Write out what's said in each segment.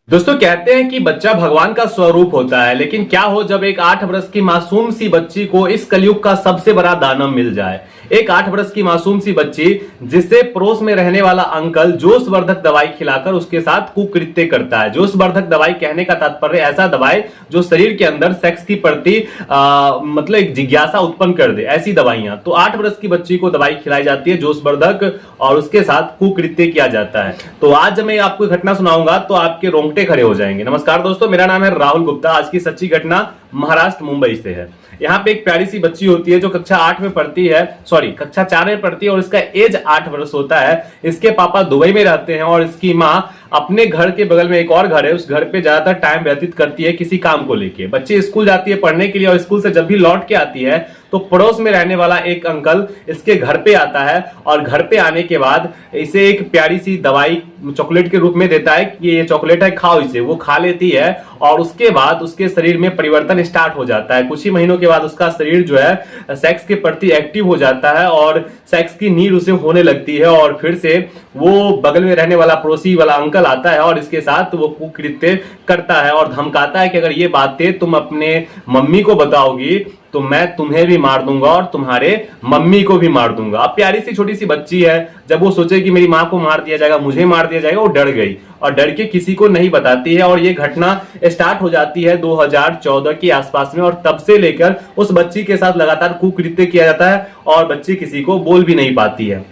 दोस्तों कहते हैं कि बच्चा भगवान का स्वरूप होता है, लेकिन क्या हो जब एक 8 वर्ष की मासूम सी बच्ची को इस कलयुग का सबसे बड़ा दानव मिल जाए। एक 8 वर्ष की मासूम सी बच्ची जिसे पड़ोस में रहने वाला अंकल जोशवर्धक दवाई खिलाकर उसके साथ कुकृत्य करता है। जोशवर्धक दवाई कहने का तात्पर्य ऐसा दवाई जो शरीर के अंदर सेक्स की प्रति मतलब एक जिज्ञासा उत्पन्न कर दे, ऐसी दवाइयां। तो 8 वर्ष की बच्ची को दवाई खिलाई जाती है जोशवर्धक और उसके साथ कुकृत्य किया जाता है। तो आज जब मैं आपको घटना सुनाऊंगा तो आपके रोंगटे खड़े हो जाएंगे। नमस्कार दोस्तों, मेरा नाम है राहुल गुप्ता। आज की सच्ची घटना महाराष्ट्र मुंबई से है। यहाँ पे एक प्यारी सी बच्ची होती है जो कक्षा 8 में पढ़ती है, कक्षा 4 में पढ़ती है और इसका एज 8 वर्ष होता है। इसके पापा दुबई में रहते हैं और इसकी माँ अपने घर के बगल में एक और घर है, उस घर पे ज्यादातर टाइम व्यतीत करती है किसी काम को लेके। बच्ची स्कूल जाती है पढ़ने के लिए और स्कूल से जब भी लौट के आती है तो पड़ोस में रहने वाला एक अंकल इसके घर पे आता है और घर पे आने के बाद इसे एक प्यारी सी दवाई चॉकलेट के रूप में देता है कि ये चॉकलेट है, खाओ इसे। वो खा लेती है और उसके बाद उसके शरीर में परिवर्तन स्टार्ट हो जाता है। कुछ ही महीनों के बाद उसका शरीर जो है सेक्स के प्रति एक्टिव हो जाता है और सेक्स की नीड उसे होने लगती है और फिर से वो बगल में रहने वाला पड़ोसी वाला अंकल आता है और इसके साथ वो कुकृत्य करता है और धमकाता है कि अगर ये बातें तुम अपने मम्मी को बताओगी तो मैं तुम्हें भी मार दूंगा और तुम्हारे मम्मी को भी मार दूंगा। अब प्यारी सी छोटी सी बच्ची है, जब वो सोचे कि मेरी माँ को मार दिया जाएगा, मुझे मार दिया जाएगा, वो डर गई और डर के किसी को नहीं बताती है। और ये घटना स्टार्ट हो जाती है 2014 के आसपास में और तब से लेकर उस बच्ची के साथ लगातार कुकृत्य किया जाता है और बच्ची किसी को बोल भी नहीं पाती है।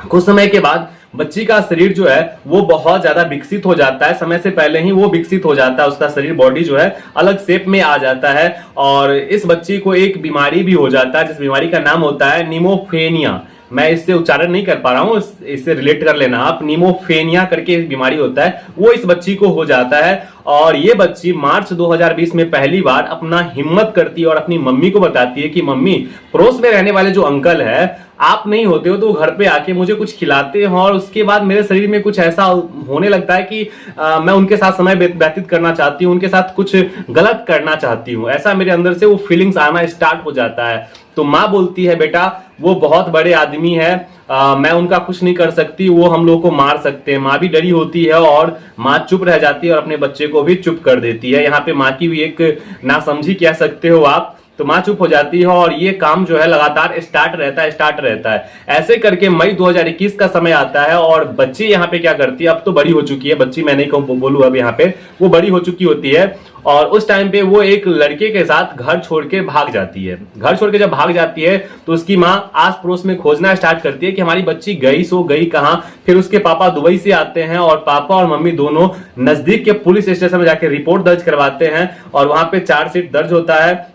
कुछ समय के बाद बच्ची का शरीर जो है वो बहुत ज्यादा विकसित हो जाता है, समय से पहले ही वो विकसित हो जाता है। उसका शरीर बॉडी जो है अलग शेप में आ जाता है और इस बच्ची को एक बीमारी भी हो जाता है जिस बीमारी का नाम होता है निमोफेनिया। मैं इससे उच्चारण नहीं कर पा रहा हूं, इससे रिलेट कर लेना आप। निमोफेनिया करके एक बीमारी होता है, वो इस बच्ची को हो जाता है और ये बच्ची मार्च 2020 में पहली बार अपना हिम्मत करती है और अपनी मम्मी को बताती है कि मम्मी, पड़ोस में रहने वाले जो अंकल है, आप नहीं होते हो तो घर पे आके मुझे कुछ खिलाते हैं और उसके बाद मेरे शरीर में कुछ ऐसा होने लगता है कि मैं उनके साथ समय व्यतीत करना चाहती हूँ, उनके साथ कुछ गलत करना चाहती हूँ। ऐसा मेरे अंदर से वो फीलिंग्स आना स्टार्ट हो जाता है। तो माँ बोलती है, बेटा वो बहुत बड़े आदमी है, मैं उनका कुछ नहीं कर सकती, वो हम लोग को मार सकते हैं। माँ भी डरी होती है और माँ चुप रह जाती है और अपने बच्चे को भी चुप कर देती है। यहाँ पे माँ की भी एक नासमझी कह सकते हो आप। तो माँ चुप हो जाती है और ये काम जो है लगातार स्टार्ट रहता है। ऐसे करके मई 2021 का समय आता है और बच्ची यहाँ पे क्या करती है, अब तो बड़ी हो चुकी है बच्ची, मैं नहीं बोलूँ अब, यहाँ पे वो बड़ी हो चुकी होती है और उस टाइम पे वो एक लड़के के साथ घर छोड़ के भाग जाती है। घर छोड़ के जब भाग जाती है तो उसकी माँ आस पड़ोस में खोजना स्टार्ट करती है कि हमारी बच्ची गई कहाँ। फिर उसके पापा दुबई से आते हैं और पापा और मम्मी दोनों नजदीक के पुलिस स्टेशन में जाके रिपोर्ट दर्ज करवाते हैं और वहां पे चार्जशीट दर्ज होता है।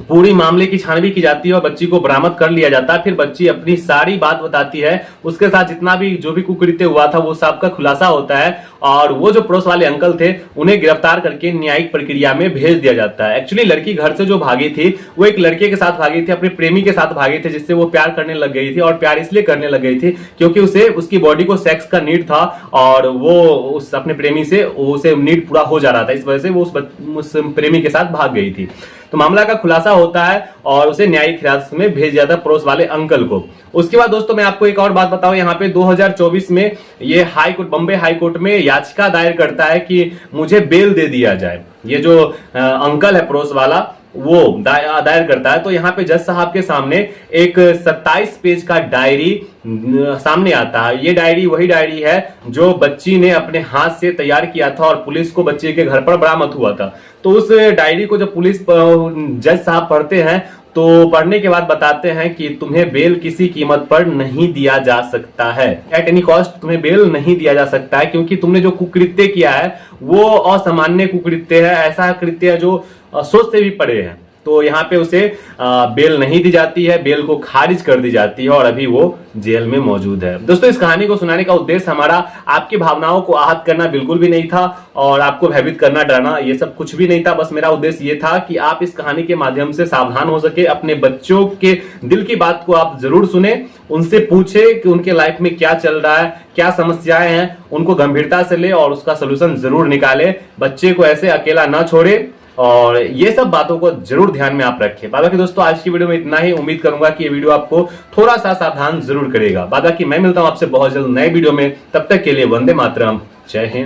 पूरी मामले की छानबीन की जाती है और बच्ची को बरामद कर लिया जाता है। फिर बच्ची अपनी सारी बात बताती है, उसके साथ जितना भी जो भी कुकृत्य हुआ था वो सब का खुलासा होता है और वो जो पड़ोस वाले अंकल थे उन्हें गिरफ्तार करके न्यायिक प्रक्रिया में भेज दिया जाता है। एक्चुअली लड़की घर से जो भागी थी वो एक लड़के के साथ भागी थी, अपने प्रेमी के साथ भागी थी, जिससे वो प्यार करने लग गई थी और प्यार इसलिए करने लग गई थी क्योंकि उसे उसकी बॉडी को सेक्स का नीड था और वो उस अपने प्रेमी से उसे नीड पूरा हो जा रहा था, इस वजह से वो उस प्रेमी के साथ भाग गई थी। तो मामला का खुलासा होता है और उसे न्यायिक हिरासत में भेज दिया था पड़ोस वाले अंकल को। उसके बाद दोस्तों मैं आपको एक और बात बताऊं, यहाँ पे 2024 में ये high court, Bombay high court में याचिका दायर करता है कि मुझे बेल दे दिया जाए। ये जो अंकल है पड़ोस वाला वो दायर करता है। तो यहाँ पे जज साहब के सामने एक 27 पेज का डायरी सामने आता है। ये डायरी वही डायरी है जो बच्ची ने अपने हाथ से तैयार किया था और पुलिस को बच्चे के घर पर बरामद हुआ था। तो उस डायरी को जब पुलिस जज साहब पढ़ते हैं तो पढ़ने के बाद बताते हैं कि तुम्हें बेल किसी कीमत पर नहीं दिया जा सकता है, एट एनी कॉस्ट तुम्हें बेल नहीं दिया जा सकता है, क्योंकि तुमने जो कुकृत्य किया है वो असामान्य कुकृत्य है, ऐसा कृत्य है जो सोच से भी परे है। तो यहाँ पे उसे बेल नहीं दी जाती है, बेल को खारिज कर दी जाती है और अभी वो जेल में मौजूद है। दोस्तों इस कहानी को सुनाने का उद्देश्य हमारा आपकी भावनाओं को आहत करना बिल्कुल भी नहीं था और आपको भयभीत करना, डराना, ये सब कुछ भी नहीं था। बस मेरा उद्देश्य ये था कि आप इस कहानी के माध्यम से सावधान हो सके, अपने बच्चों के दिल की बात को आप जरूर सुने, उनसे पूछे कि उनके लाइफ में क्या चल रहा है, क्या समस्याएं हैं, उनको गंभीरता से ले और उसका सोल्यूशन जरूर निकाले। बच्चे को ऐसे अकेला ना छोड़े और ये सब बातों को जरूर ध्यान में आप रखें। बाकी दोस्तों आज की वीडियो में इतना ही। उम्मीद करूंगा कि ये वीडियो आपको थोड़ा सा सावधान जरूर करेगा। बाकी मैं मिलता हूं आपसे बहुत जल्द नए वीडियो में, तब तक के लिए वंदे मातरम, जय हिंद।